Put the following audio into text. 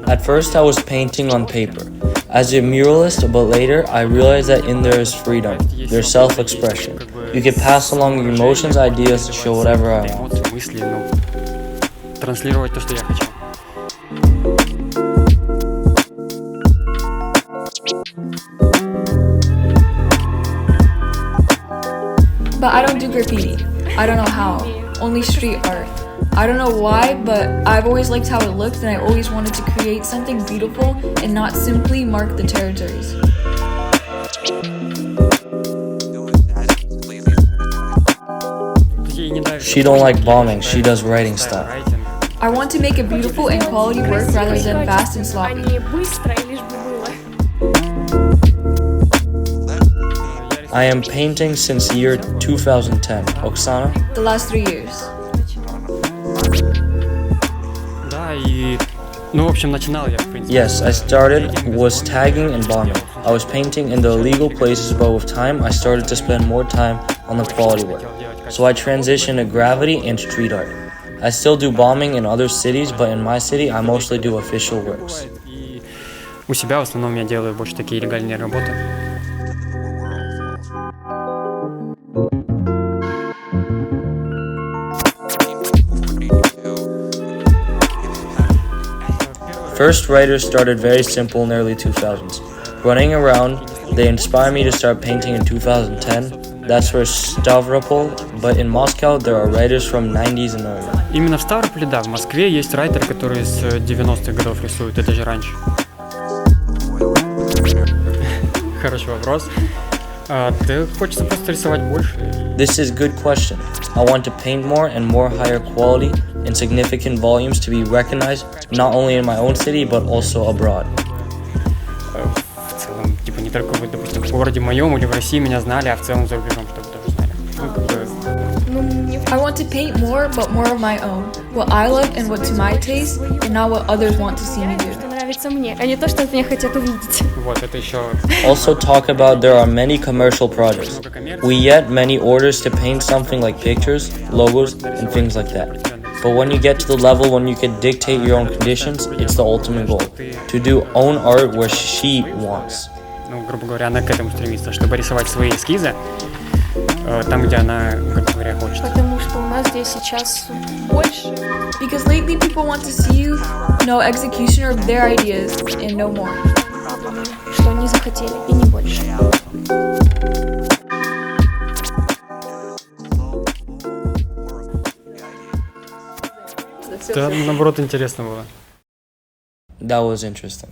At first I was painting on paper as a muralist, but later I realized that in there is freedom, there's self-expression. You can pass along your emotions, ideas, show whatever I want. Транслировать то, что я хочу. But I don't do graffiti. I don't know how. Only street art. I don't know why, but I've always liked how it looked and I always wanted to create something beautiful and not simply mark the territories. She don't like bombing, she does writing style. I want to make a beautiful and quality work rather than fast and sloppy. I am painting since year 2010. Oksana? The last 3 years. Yes, I was tagging and bombing. I was painting in the illegal places, but with time I started to spend more time on the quality work. So I transitioned to graffiti and street art. I still do bombing in other cities, but in my city I mostly do official works. У себя в основном я делаю больше такие легальные работы. First writers started very simple in the early 2000s. Running around, they inspired me to start painting in 2010. That's for Stavropol, but in Moscow there are writers from 90s and earlier. Именно в Ставрополе, да, в Москве есть райтеры, которые с 90-х годов рисуют, и даже раньше. Хороший вопрос. Ты хочется просто рисовать больше? This is a good question. I want to paint more and more higher quality in significant volumes to be recognized not only in my own city but also abroad. В целом, типа не только, допустим, в городе моем или в России меня знали, а в целом за рубежом, чтобы тоже знали. I want to paint more, but more of my own. What I love and what to my taste, and not what others want to see me do. Вот, это еще... Also talk about there are many commercial projects. We get many orders to paint something like pictures, logos, and things like that. But when you get to the level when you can dictate your own conditions, it's the ultimate goal. To do own art where she wants. Ну, грубо говоря, она к этому стремится, чтобы рисовать свои эскизы там, где она, грубо говоря, хочет. Потому что у нас здесь сейчас больше. Because lately people want to see you, no executioner of their ideas, and no more. Что они захотели, и не больше. Это, наоборот, интересно было. That was interesting.